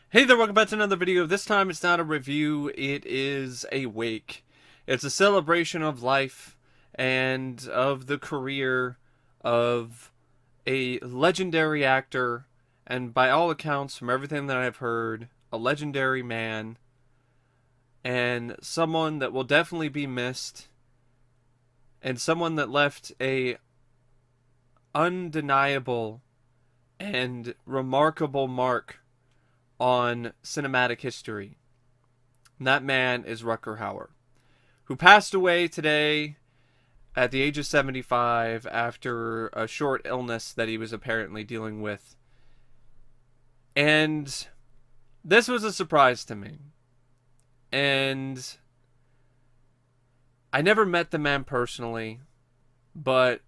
Hey there, welcome back to another video. This time it's not a review, it is a wake. It's a celebration of life and of the career of a legendary actor, and by all accounts, from everything that I've heard, a legendary man, and someone that will definitely be missed, and someone that left a undeniable and remarkable mark on cinematic history. And that man is Rutger Hauer, who passed away today at the age of 75 after a short illness that he was apparently dealing with. And this was a surprise to me. And I never met the man personally, but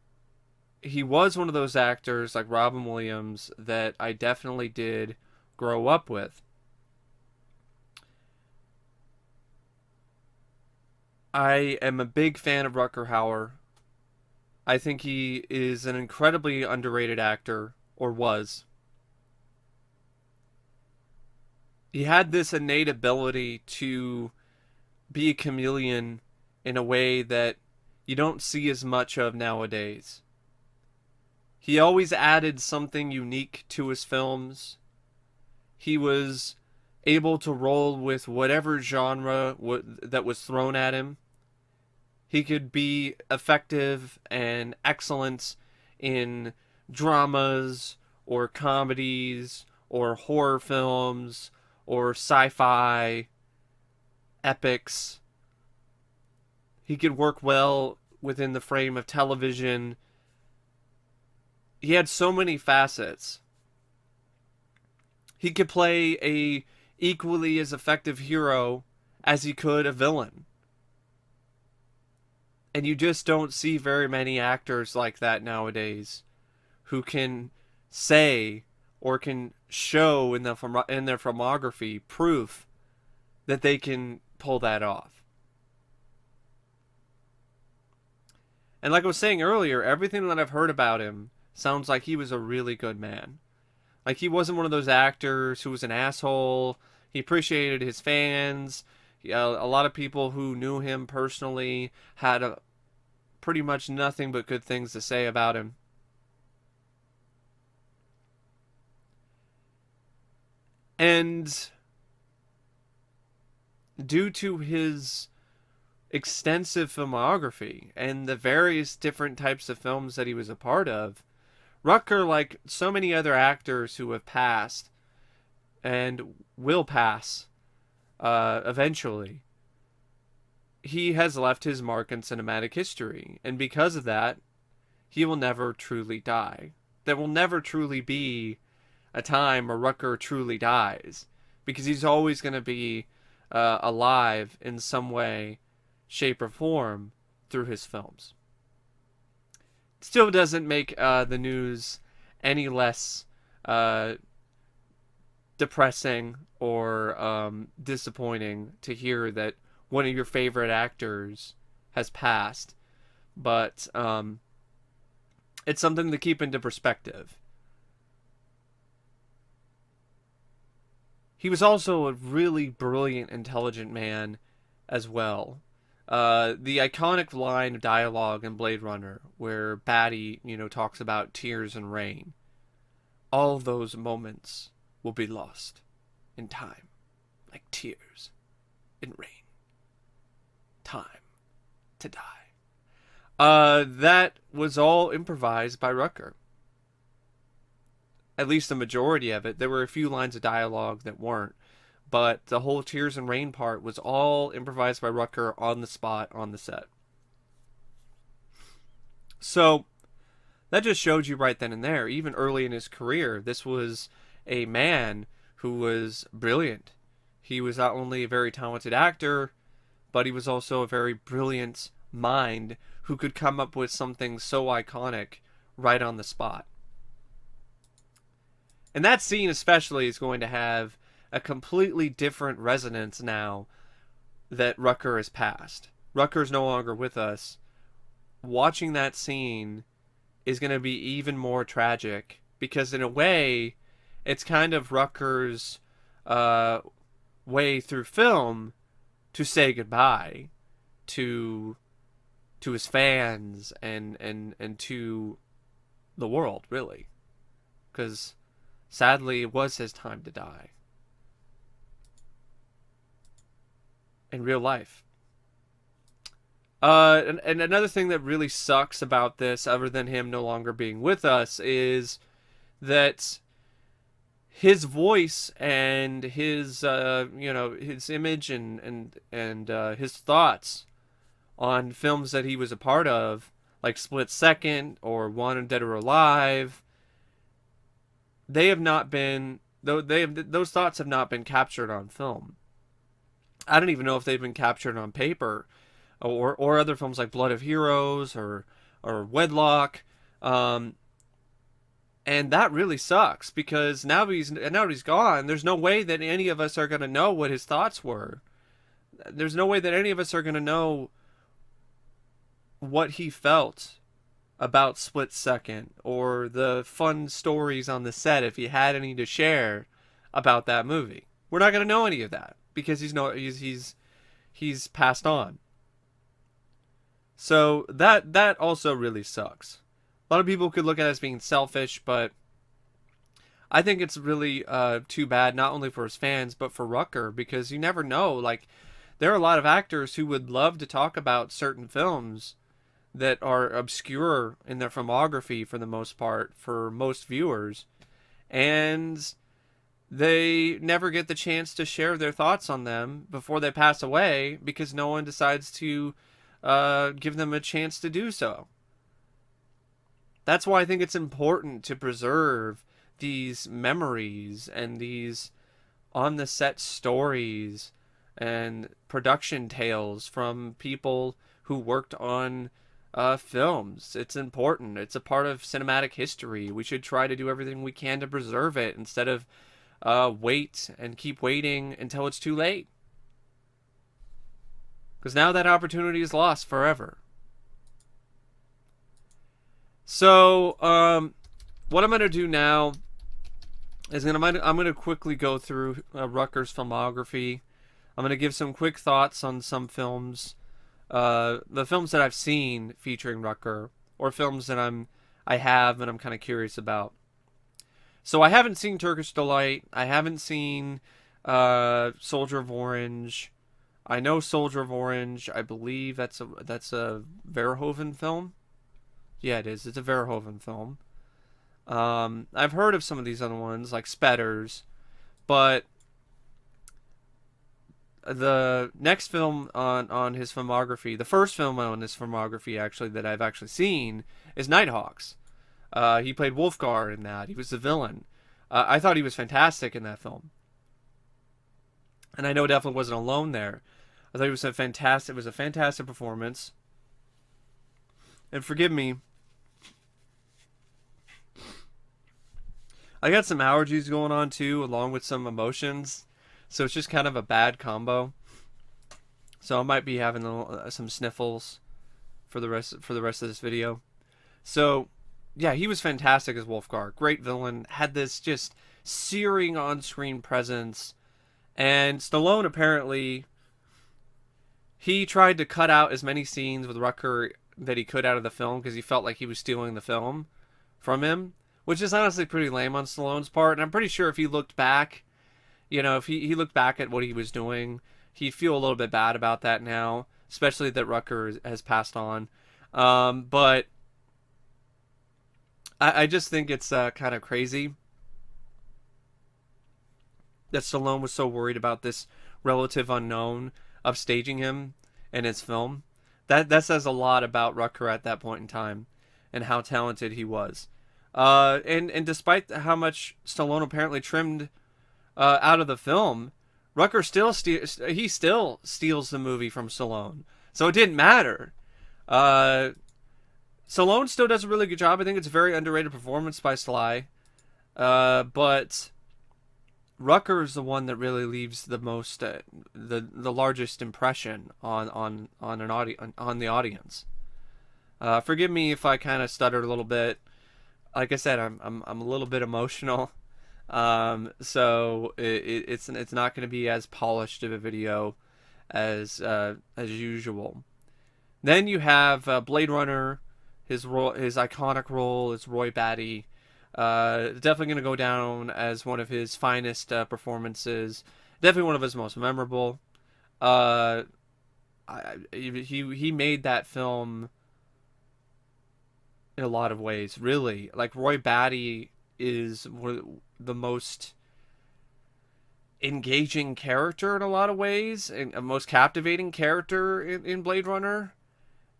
he was one of those actors like Robin Williams that I definitely did grow up with. I am a big fan of Rutger Hauer. I think he is an incredibly underrated actor, or was. He had this innate ability to be a chameleon in a way that you don't see as much of nowadays. He always added something unique to his films. He was able to roll with whatever genre that was thrown at him. He could be effective and excellent in dramas or comedies or horror films or sci-fi epics. He could work well within the frame of television. He had so many facets. He could play a equally as effective hero as he could a villain. And you just don't see very many actors like that nowadays who can say or can show in their filmography proof that they can pull that off. And like I was saying earlier, everything that I've heard about him sounds like he was a really good man. Like he wasn't one of those actors who was an asshole. He appreciated his fans. A lot of people who knew him personally had pretty much nothing but good things to say about him. And due to his extensive filmography and the various different types of films that he was a part of, Rutger, like so many other actors who have passed and will pass eventually, he has left his mark in cinematic history. And because of that, he will never truly die. There will never truly be a time where Rutger truly dies, because he's always going to be alive in some way, shape, or form through his films. Still doesn't make the news any less depressing or disappointing to hear that one of your favorite actors has passed. But it's something to keep into perspective. He was also a really brilliant, intelligent man as well. The iconic line of dialogue in Blade Runner where Batty, talks about tears and rain. All those moments will be lost in time, like tears in rain. Time to die. That was all improvised by Rutger. At least the majority of it. There were a few lines of dialogue that weren't, but the whole tears and rain part was all improvised by Rutger on the spot on the set. So that just showed you right then and there, even early in his career, this was a man who was brilliant. He was not only a very talented actor, but he was also a very brilliant mind who could come up with something so iconic right on the spot. And that scene especially is going to have a completely different resonance now that Rutger has passed. Rutger's no longer with us. Watching that scene is going to be even more tragic, because in a way, it's kind of Rutger's uh, way through film to say goodbye to his fans and to the world, really, because sadly it was his time to die in real life. And another thing that really sucks about this, other than him no longer being with us, is that his voice and his his image and his thoughts on films that he was a part of, like Split Second or Wanted Dead or Alive, they have not been those thoughts have not been captured on film. I don't even know if they've been captured on paper, or other films like Blood of Heroes or Wedlock. And that really sucks, because now he's gone. There's no way that any of us are going to know what his thoughts were. There's no way that any of us are going to know what he felt about Split Second, or the fun stories on the set, if he had any to share about that movie. We're not going to know any of that, because he's passed on. So that also really sucks. A lot of people could look at it as being selfish, but I think it's really too bad, not only for his fans, but for Rutger, because you never know. Like, there are a lot of actors who would love to talk about certain films that are obscure in their filmography for the most part, for most viewers, and they never get the chance to share their thoughts on them before they pass away, because no one decides to give them a chance to do so. That's why I think it's important to preserve these memories and these on the set stories and production tales from people who worked on films. It's important. It's a part of cinematic history. We should try to do everything we can to preserve it, instead of wait and keep waiting until it's too late. Because now that opportunity is lost forever. So, what I'm going to do now is I'm going to quickly go through Rutger's filmography. I'm going to give some quick thoughts on some films, the films that I've seen featuring Rutger, or films that I have and I'm kind of curious about. So I haven't seen Turkish Delight. I haven't seen Soldier of Orange. I know Soldier of Orange. I believe that's a Verhoeven film. Yeah, it is. It's a Verhoeven film. I've heard of some of these other ones, like Spetters, but the next film on his filmography, the first film on his filmography actually that I've actually seen, is Nighthawks. He played Wolfgar in that. He was the villain. I thought he was fantastic in that film, and I know definitely wasn't alone there. I thought it was a fantastic performance. And forgive me, I got some allergies going on too, along with some emotions, so it's just kind of a bad combo. So I might be having some sniffles for the rest of this video. So yeah, he was fantastic as Wolfgar. Great villain. Had this just searing on-screen presence. And Stallone, apparently, he tried to cut out as many scenes with Rutger that he could out of the film, because he felt like he was stealing the film from him, which is honestly pretty lame on Stallone's part. And I'm pretty sure if he looked back, if he looked back at what he was doing, he'd feel a little bit bad about that now, especially that Rutger has passed on. But I just think it's kind of crazy that Stallone was so worried about this relative unknown upstaging him in his film. That says a lot about Rutger at that point in time, and how talented he was. And despite how much Stallone apparently trimmed out of the film, Rutger still steals the movie from Stallone. So it didn't matter. Stallone still does a really good job. I think it's a very underrated performance by Sly. But Rutger is the one that really leaves the most, the largest impression on the audience. Forgive me if I kind of stuttered a little bit. Like I said, I'm a little bit emotional. So it's not going to be as polished of a video as usual. Then you have Blade Runner, his iconic role as Roy Batty. Definitely going to go down as one of his finest performances. Definitely one of his most memorable. Uh, he made that film in a lot of ways. Really, like Roy Batty is one of the most engaging character in a lot of ways, and a most captivating character in Blade Runner.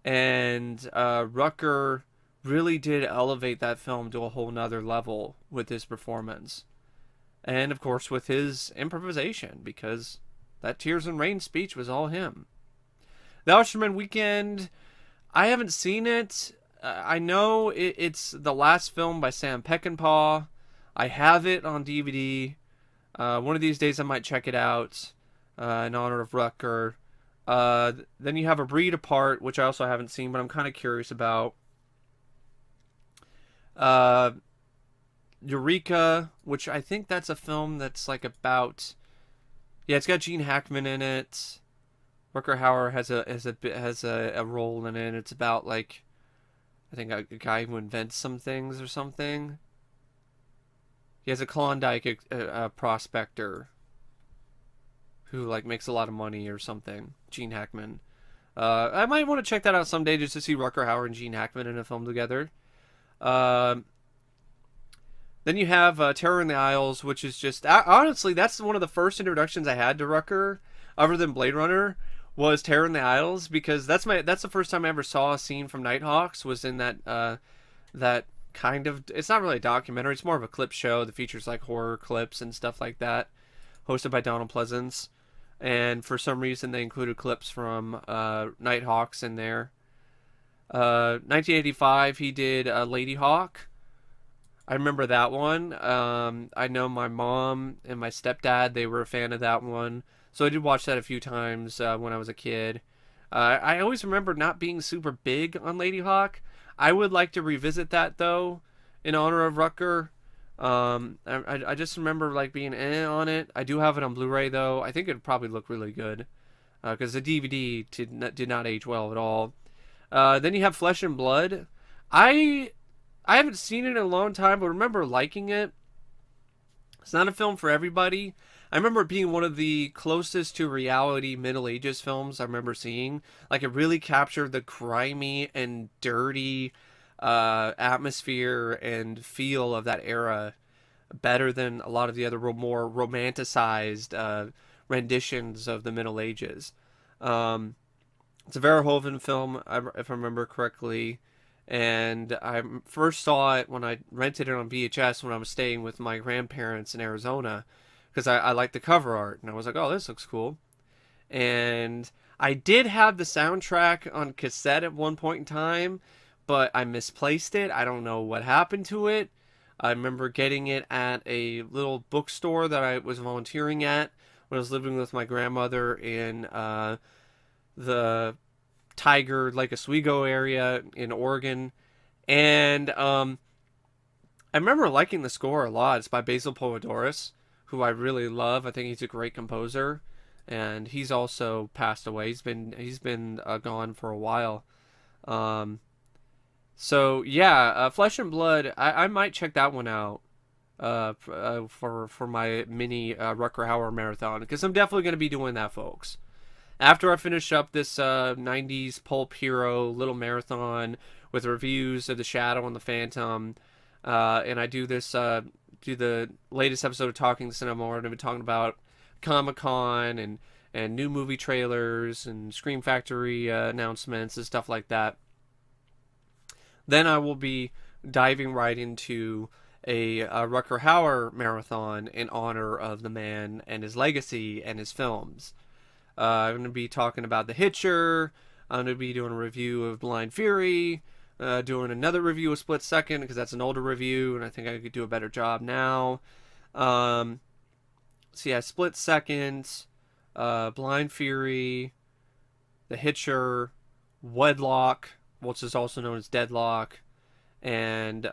And Rutger really did elevate that film to a whole nother level with his performance, and of course with his improvisation, because that Tears and Rain speech was all him. The Irishman Weekend, I haven't seen it. I know it's the last film by Sam Peckinpah. I have it on DVD. One of these days I might check it out in honor of Rutger. Then you have A Breed Apart, which I also haven't seen, but I'm kind of curious about. Uh, Eureka, which I think that's a film that's like about. Yeah, it's got Gene Hackman in it. Rutger Hauer has a role in it. It's about like I think a guy who invents some things or something. He has a Klondike prospector who like makes a lot of money or something. Gene Hackman. I might want to check that out someday just to see Rutger Hauer and Gene Hackman in a film together. Uh, then you have Terror in the Isles, which is just honestly that's one of the first introductions I had to Rutger, other than Blade Runner, was Terror in the Isles, because that's the first time I ever saw a scene from Nighthawks, was in that kind of, it's not really a documentary, it's more of a clip show that features like horror clips and stuff like that, hosted by Donald Pleasance. And for some reason they included clips from Nighthawks in there. 1985 he did Lady Hawk. I remember that one. I know my mom and my stepdad, they were a fan of that one, so I did watch that a few times when I was a kid. I always remember not being super big on Lady Hawk. I would like to revisit that though, in honor of Rutger. I just remember like being on it. I do have it on Blu-ray though. I think it'd probably look really good because the DVD did not age well at all. Then you have Flesh and Blood. I I haven't seen it in a long time, but remember liking it. It's not a film for everybody. I remember it being one of the closest to reality Middle Ages films I remember seeing. Like, it really captured the grimy and dirty atmosphere and feel of that era better than a lot of the other more romanticized renditions of the Middle Ages. Um, it's a Verhoeven film, if I remember correctly. And I first saw it when I rented it on VHS when I was staying with my grandparents in Arizona, because I liked the cover art and I was like, oh, this looks cool. And I did have the soundtrack on cassette at one point in time, but I misplaced it. I don't know what happened to it. I remember getting it at a little bookstore that I was volunteering at when I was living with my grandmother in the Tiger Lake Oswego area in Oregon. And I remember liking the score a lot. It's by Basil Poledouris, who I really love. I think he's a great composer, and he's also passed away. He's been gone for a while. Um, so yeah, Flesh and Blood. I might check that one out for my mini Rutger Hauer marathon, because I'm definitely going to be doing that, folks. After I finish up this 90s pulp hero little marathon with reviews of The Shadow and The Phantom, and I do the latest episode of Talking Cinema, where I'm going to be talking about Comic-Con and new movie trailers and Scream Factory announcements and stuff like that. Then I will be diving right into a Rutger Hauer marathon in honor of the man and his legacy and his films. I'm going to be talking about The Hitcher. I'm going to be doing a review of Blind Fury. Doing another review of Split Second, because that's an older review, and I think I could do a better job now. So yeah, Split Second, Blind Fury, The Hitcher, Wedlock, which is also known as Deadlock, and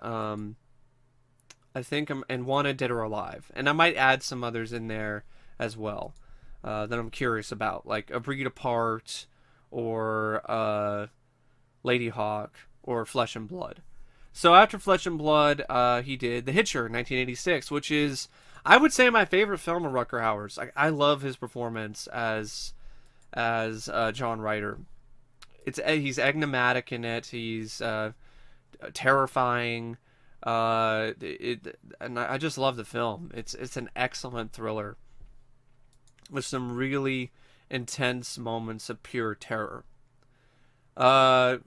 I think, and Wanted Dead or Alive, and I might add some others in there as well that I'm curious about, like A Breed Apart, or Lady Hawk, or Flesh and Blood. So after Flesh and Blood, he did The Hitcher in 1986, which is, I would say, my favorite film of Rutger Hauer's. I love his performance as John Ryder. He's enigmatic in it. He's terrifying. And I just love the film. It's an excellent thriller with some really intense moments of pure terror. Uh,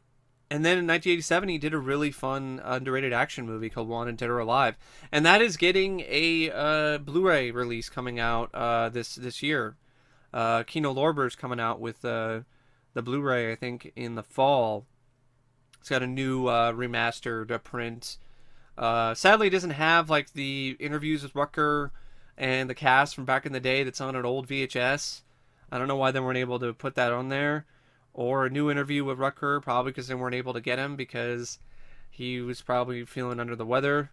and then in 1987, he did a really fun, underrated action movie called Wanted Dead or Alive, and that is getting a Blu-ray release coming out this year. Kino Lorber's coming out with the Blu-ray, I think, in the fall. It's got a new remastered print. Sadly, it doesn't have like the interviews with Rutger and the cast from back in the day that's on an old VHS. I don't know why they weren't able to put that on there. Or a new interview with Rutger, probably because they weren't able to get him because he was probably feeling under the weather.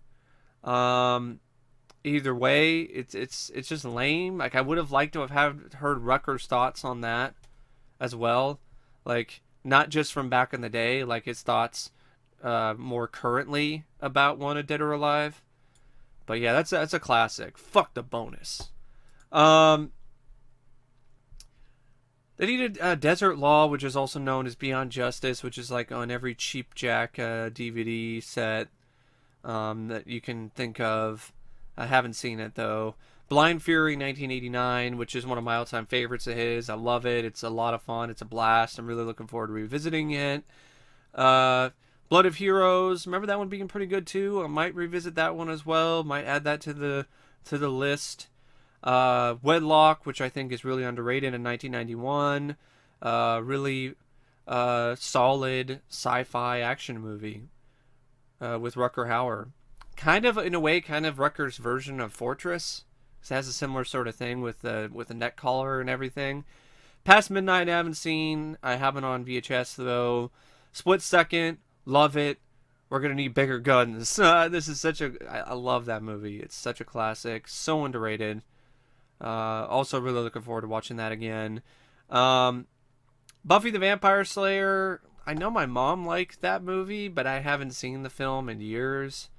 Either way, it's just lame. Like, I would have liked to have heard Rutger's thoughts on that as well. Like, not just from back in the day, like his thoughts more currently about Wanted Dead or Alive. But yeah, that's a classic. Fuck the bonus. Then he did Desert Law, which is also known as Beyond Justice, which is like on every Cheap Jack DVD set that you can think of. I haven't seen it though. Blind Fury 1989, which is one of my all-time favorites of his. I love it. It's a lot of fun. It's a blast. I'm really looking forward to revisiting it. Blood of Heroes. Remember that one being pretty good too. I might revisit that one as well. Might add that to the list. Wedlock, which I think is really underrated, in 1991. Really solid sci-fi action movie with Rutger Hauer. Kind of, in a way, kind of Rutger's version of Fortress. It has a similar sort of thing with the neck collar and everything. Past Midnight I haven't seen. I have it on VHS though. Split Second, love it. We're gonna need bigger guns. This is I love that movie. It's such a classic, so underrated. Also really looking forward to watching that again. Buffy the Vampire Slayer. I know my mom liked that movie, but I haven't seen the film in years.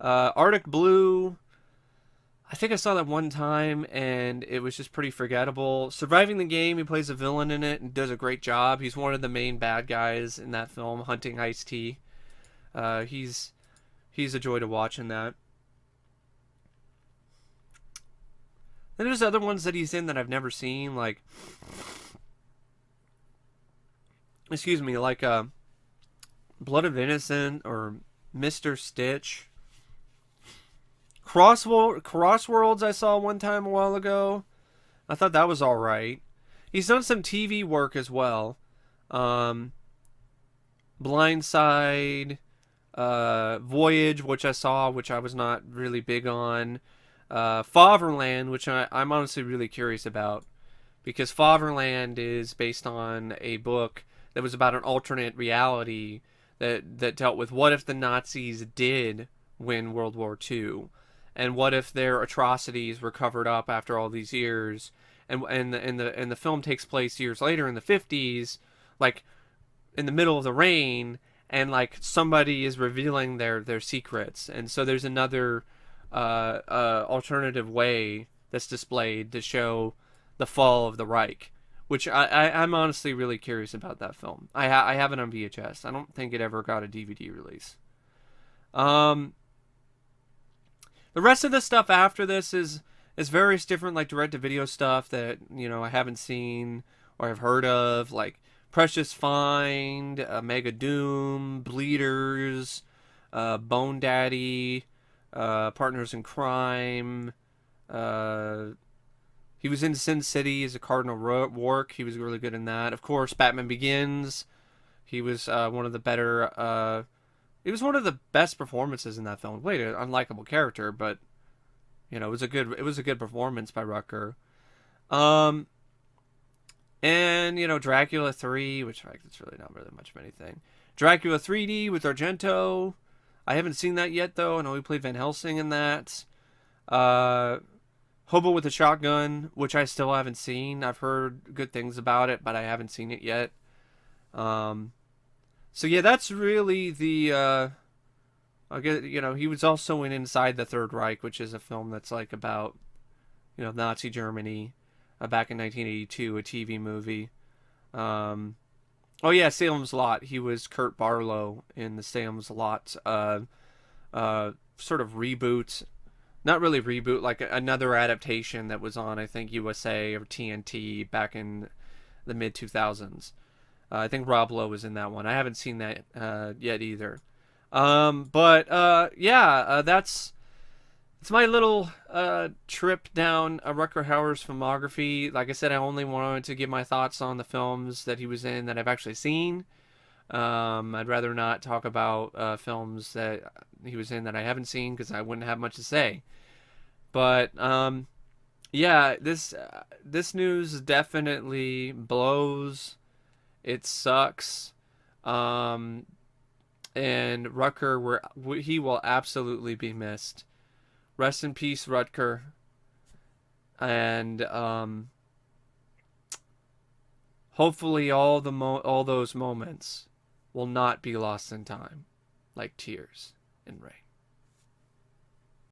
Arctic Blue. I think I saw that one time, and it was just pretty forgettable. Surviving the Game, he plays a villain in it and does a great job. He's one of the main bad guys in that film, hunting Ice-T. He's a joy to watch in that. Then there's other ones that he's in that I've never seen, like... Excuse me, like Blood of Innocent or Mr. Stitch. Crossworlds I saw one time a while ago. I thought that was alright. He's done some TV work as well. Blindside, Voyage, which I saw, which I was not really big on. Fatherland, which I'm honestly really curious about. Because Fatherland is based on a book that was about an alternate reality that dealt with what if the Nazis did win World War II, and what if their atrocities were covered up after all these years, and the film takes place years later in the 50s, like in the middle of the reign, and like somebody is revealing their secrets, and so there's another alternative way that's displayed to show the fall of the Reich, which I'm honestly really curious about that film. I have it on VHS. I don't think it ever got a DVD release. The rest of the stuff after this is various different like direct-to-video stuff that, you know, I haven't seen or I've heard of, like Precious Find, Mega Doom, Bleeders, Bone Daddy, Partners in Crime. He was in Sin City as a Cardinal Rourke. He was really good in that. Of course, Batman Begins. He was one of the better... it was one of the best performances in that film. Played an unlikable character, but you know, it was a good performance by Rutger. And you know, Dracula 3, which it's really not really much of anything. Dracula 3D with Argento. I haven't seen that yet, though. I know he played Van Helsing in that. Uh, Hobo with a Shotgun, which I still haven't seen. I've heard good things about it, but I haven't seen it yet. Um, so yeah, that's really the. I guess, he was also in Inside the Third Reich, which is a film that's like about Nazi Germany, back in 1982, a TV movie. Um, oh yeah, Salem's Lot. He was Kurt Barlow in the Salem's Lot sort of reboot. Not really reboot, like another adaptation that was on, I think, USA or TNT back in the mid 2000s. I think Rob Lowe was in that one. I haven't seen that yet either. But yeah, that's it's my little trip down Rutger Hauer's filmography. Like I said, I only wanted to give my thoughts on the films that he was in that I've actually seen. I'd rather not talk about films that he was in that I haven't seen because I wouldn't have much to say. But yeah, this news definitely blows. It sucks. Um, and Rutger, he will absolutely be missed. Rest in peace, Rutger. And hopefully, all those moments will not be lost in time, like tears in rain.